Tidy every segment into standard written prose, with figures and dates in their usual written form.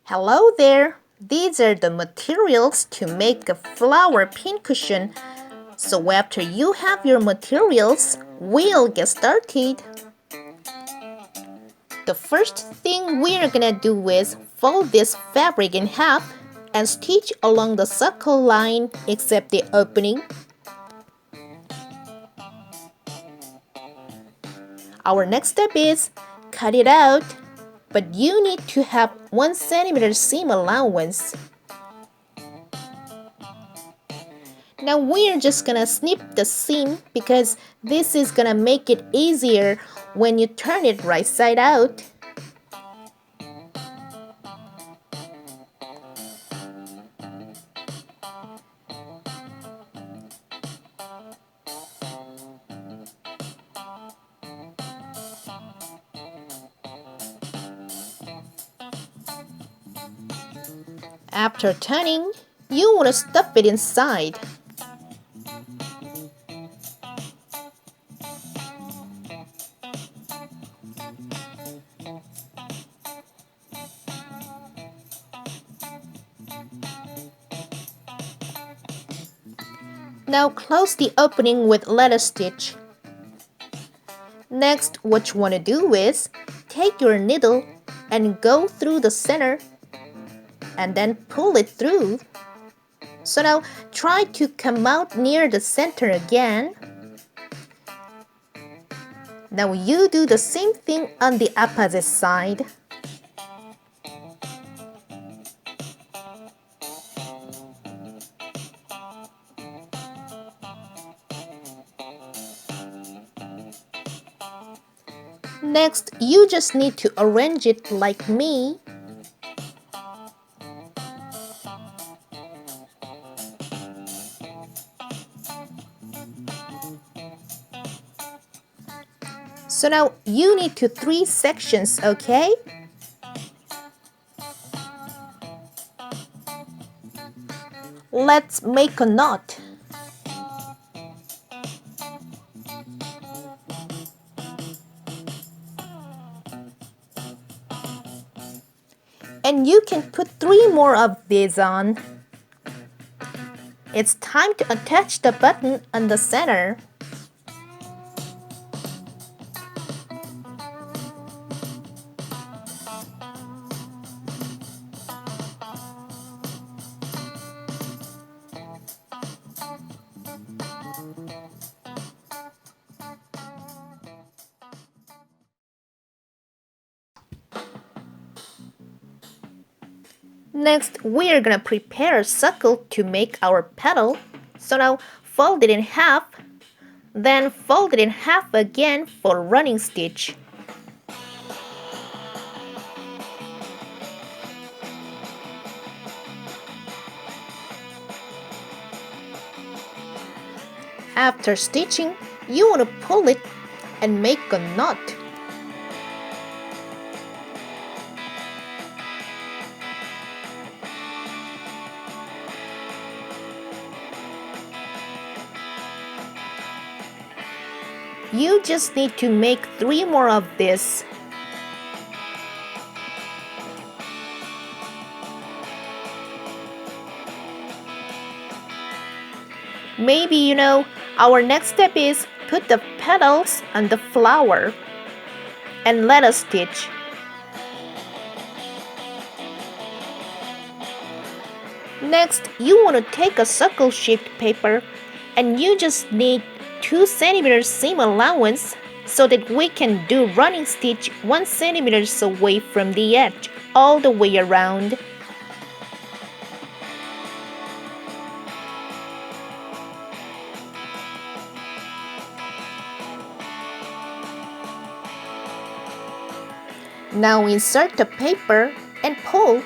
Hello there! These are the materials to make a flower pincushion. So after you have your materials, we'll get started. The first thing we're gonna do is fold this fabric in half and stitch along the circle line except the opening. Our next step is cut it out, but you need to have 1 centimeter seam allowance. Now we're just gonna snip the seam because this is gonna make it easier when you turn it right side out. After turning, you want to stuff it inside. Now close the opening with letter stitch. Next, what you want to do is take your needle and go through the center and then pull it through. So now try to come out near the center again. Now you do the same thing on the opposite side. Next, you just need to arrange it like me. So now you need 3 sections, okay? Let's make a knot. And you can put 3 more of these on. It's time to attach the button on the center. Next, we are gonna prepare a circle to make our petal. So now fold it in half, then fold it in half again for running stitch. After stitching, you want to pull it and make a knot. You just need to make 3 more of this. Maybe our next step is put the petals on the flower and let us stitch. Next, you want to take a circle-shaped paper and you just need 2 centimeters seam allowance so that we can do running stitch 1 centimeter away from the edge all the way around. Now insert the paper and pull.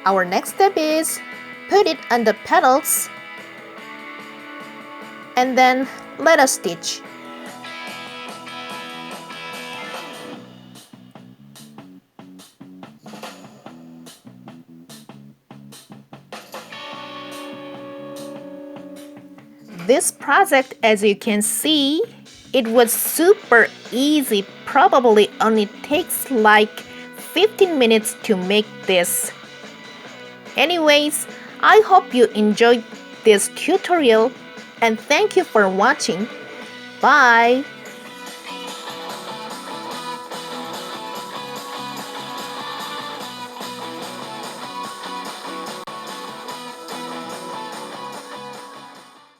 Our next step is put it on the petals and then Let us stitch. This project, as you can see, it was super easy. Probably only takes like 15 minutes to make this. Anyways, I hope you enjoyed this tutorial and thank you for watching. Bye!